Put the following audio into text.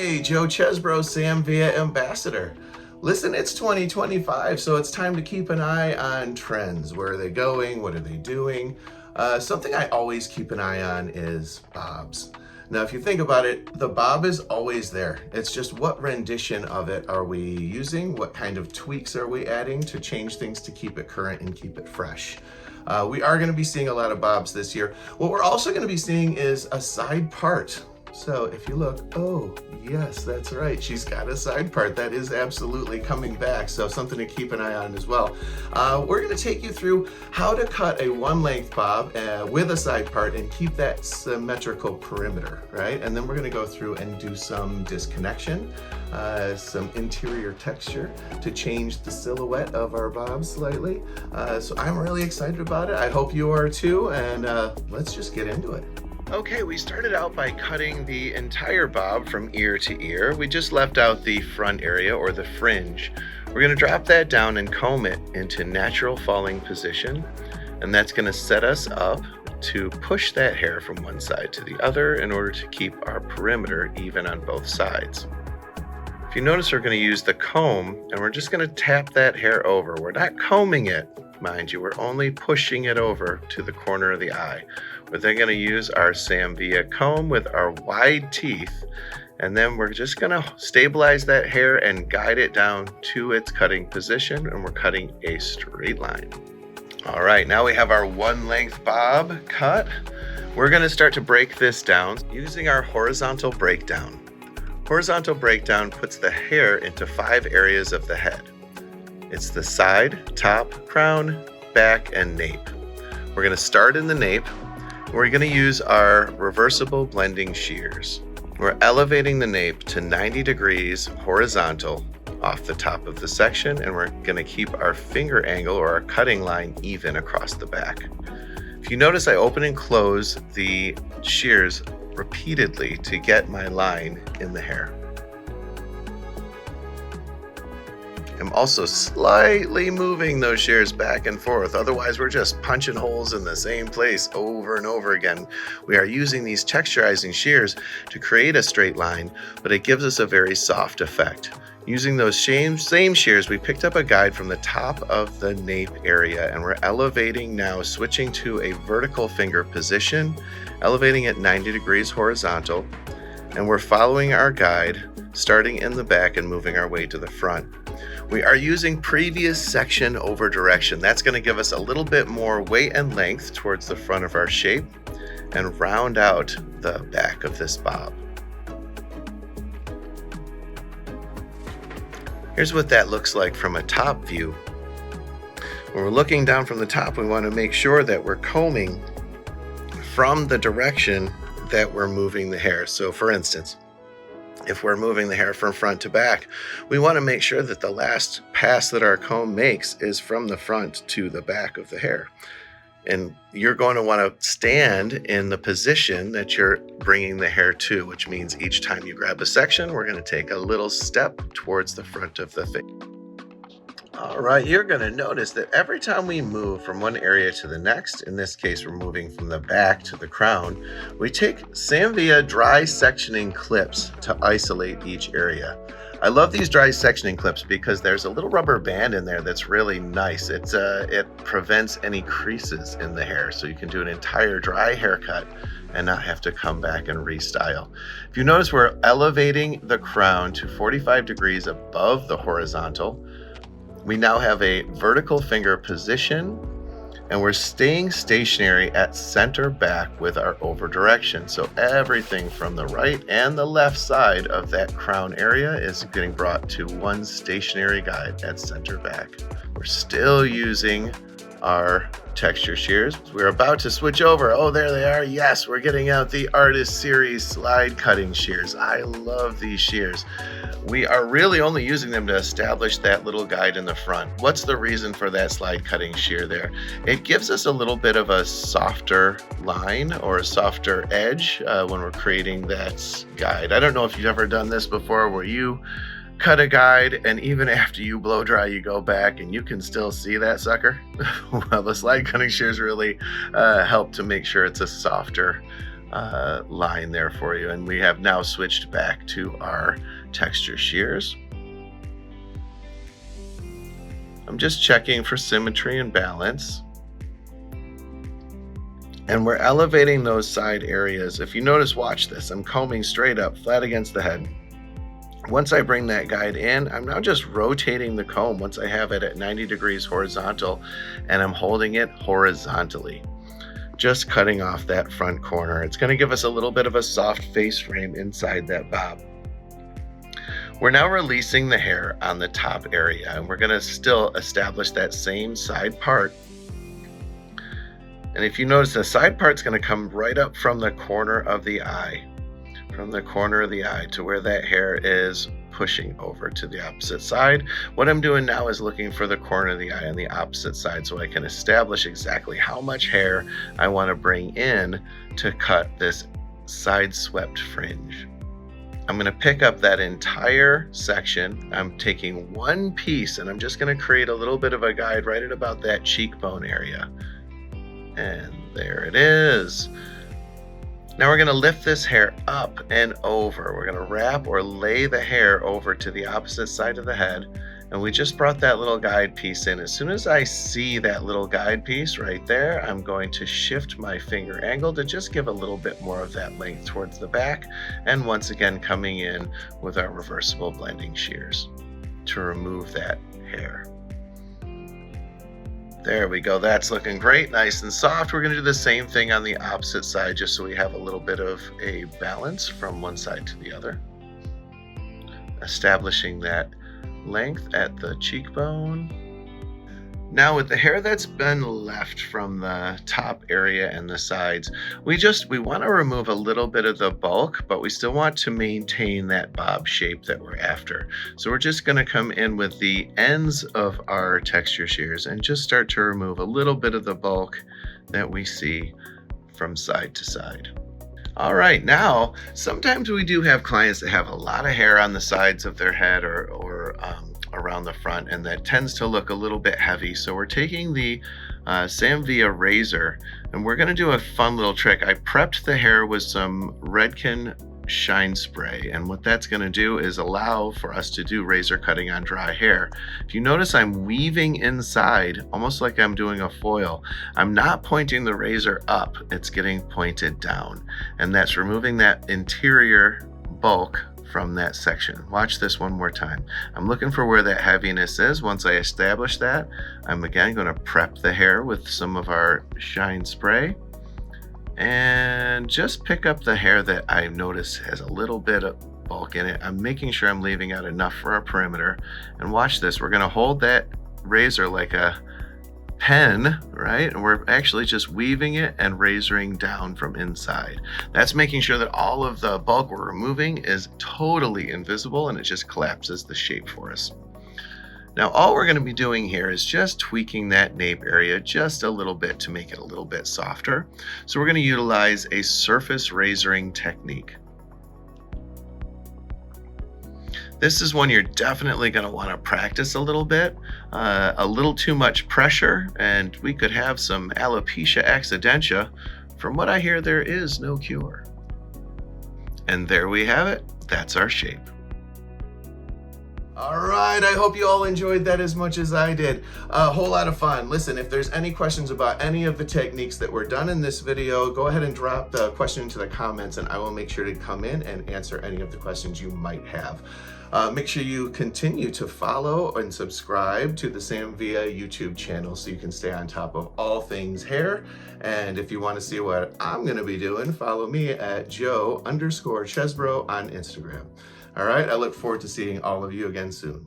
Hey, Joe Chesbro, Sam Via Ambassador. Listen, it's 2025, so it's time to keep an eye on trends. Where are they going? What are they doing? Something I always keep an eye on is bobs. Now, if you think about it, the bob is always there. It's just what rendition of it are we using? What kind of tweaks are we adding to change things to keep it current and keep it fresh? We are going to be seeing a lot of bobs this year. What we're also going to be seeing is a side part. So if you look, oh yes, that's right, she's got a side part. That is absolutely coming back, so something to keep an eye on as well. We're going to take you through how to cut a one length bob with a side part and keep that symmetrical perimeter, right? And then we're going to go through and do some disconnection, some interior texture to change the silhouette of our bob slightly. So I'm really excited about it. I hope you are too, and let's just get into it. Okay, we started out by cutting the entire bob from ear to ear. We just left out the front area, or the fringe. We're going to drop that down and comb it into natural falling position, and that's going to set us up to push that hair from one side to the other in order to keep our perimeter even on both sides. If you notice, we're going to use the comb, and we're just going to tap that hair over. We're not combing it, mind you, we're only pushing it over to the corner of the eye. We're then going to use our Sam Via comb with our wide teeth, and then we're just going to stabilize that hair and guide it down to its cutting position, and we're cutting a straight line. All right, now we have our one length bob cut. We're going to start to break this down using our horizontal breakdown. Horizontal breakdown puts the hair into 5 areas of the head. It's the side, top, crown, back, and nape. We're going to start in the nape. We're going to use our reversible blending shears. We're elevating the nape to 90 degrees horizontal off the top of the section, and we're going to keep our finger angle or our cutting line even across the back. If you notice, I open and close the shears repeatedly to get my line in the hair. I'm also slightly moving those shears back and forth, otherwise we're just punching holes in the same place over and over again. We are using these texturizing shears to create a straight line, but it gives us a very soft effect. Using those same shears, we picked up a guide from the top of the nape area, and we're elevating now, switching to a vertical finger position, elevating at 90 degrees horizontal, and we're following our guide, starting in the back and moving our way to the front. We are using previous section over direction. That's going to give us a little bit more weight and length towards the front of our shape and round out the back of this bob. Here's what that looks like from a top view. When we're looking down from the top, we want to make sure that we're combing from the direction that we're moving the hair. So for instance, if we're moving the hair from front to back, we want to make sure that the last pass that our comb makes is from the front to the back of the hair. And you're going to want to stand in the position that you're bringing the hair to, which means each time you grab a section, we're going to take a little step towards the front of the face. All right, you're going to notice that every time we move from one area to the next, in this case we're moving from the back to the crown, we take Sam Via dry sectioning clips to isolate each area. I love these dry sectioning clips because there's a little rubber band in there that's really nice. It prevents any creases in the hair, so you can do an entire dry haircut and not have to come back and restyle. If you notice, we're elevating the crown to 45 degrees above the horizontal. We now have a vertical finger position, and we're staying stationary at center back with our over direction. So everything from the right and the left side of that crown area is getting brought to one stationary guide at center back. We're still using our texture shears. We're about to switch over. Oh, there they are. Yes, we're getting out the Artist Series slide cutting shears. I love these shears. We are really only using them to establish that little guide in the front. What's the reason for that slide cutting shear there? It gives us a little bit of a softer line or a softer edge when we're creating that guide. I don't know if you've ever done this before, where you cut a guide and even after you blow dry, you go back and you can still see that sucker. Well, the slide cutting shears really help to make sure it's a softer line there for you. And we have now switched back to our texture shears. I'm just checking for symmetry and balance. And we're elevating those side areas. If you notice, watch this, I'm combing straight up, flat against the head. Once I bring that guide in, I'm now just rotating the comb once I have it at 90 degrees horizontal, and I'm holding it horizontally, just cutting off that front corner. It's going to give us a little bit of a soft face frame inside that bob. We're now releasing the hair on the top area, and we're going to still establish that same side part. And if you notice, the side part's going to come right up from the corner of the eye, to where that hair is pushing over to the opposite side. What I'm doing now is looking for the corner of the eye on the opposite side so I can establish exactly how much hair I want to bring in to cut this side swept fringe. I'm going to pick up that entire section. I'm taking one piece and I'm just going to create a little bit of a guide right at about that cheekbone area. And there it is. Now we're going to lift this hair up and over. We're going to wrap or lay the hair over to the opposite side of the head. And we just brought that little guide piece in. As soon as I see that little guide piece right there, I'm going to shift my finger angle to just give a little bit more of that length towards the back. And once again, coming in with our reversible blending shears to remove that hair. There we go, that's looking great, nice and soft. We're going to do the same thing on the opposite side just so we have a little bit of a balance from one side to the other. Establishing that length at the cheekbone. Now with the hair that's been left from the top area and the sides, we want to remove a little bit of the bulk, but we still want to maintain that bob shape that we're after. So we're just going to come in with the ends of our texture shears and just start to remove a little bit of the bulk that we see from side to side. All right, now sometimes we do have clients that have a lot of hair on the sides of their head or around the front, and that tends to look a little bit heavy. So we're taking the Samvia razor and we're going to do a fun little trick. I prepped the hair with some Redken shine spray, and what that's going to do is allow for us to do razor cutting on dry hair. If you notice, I'm weaving inside almost like I'm doing a foil. I'm not pointing the razor up, it's getting pointed down, and that's removing that interior bulk from that section. Watch this one more time. I'm looking for where that heaviness is. Once I establish that, I'm again going to prep the hair with some of our shine spray and just pick up the hair that I notice has a little bit of bulk in it. I'm making sure I'm leaving out enough for our perimeter. And watch this, we're going to hold that razor like a pen, right? And we're actually just weaving it and razoring down from inside. That's making sure that all of the bulk we're removing is totally invisible and it just collapses the shape for us. Now all we're going to be doing here is just tweaking that nape area just a little bit to make it a little bit softer. So we're going to utilize a surface razoring technique. This is one you're definitely going to want to practice a little bit. A little too much pressure and we could have some alopecia accidentia. From what I hear, there is no cure. And there we have it. That's our shape. All right, I hope you all enjoyed that as much as I did. A whole lot of fun. Listen, if there's any questions about any of the techniques that were done in this video, go ahead and drop the question into the comments and I will make sure to come in and answer any of the questions you might have. Make sure you continue to follow and subscribe to the Samvia YouTube channel so you can stay on top of all things hair. And if you want to see what I'm going to be doing, follow me at Joe_Chesbro on Instagram. All right, I look forward to seeing all of you again soon.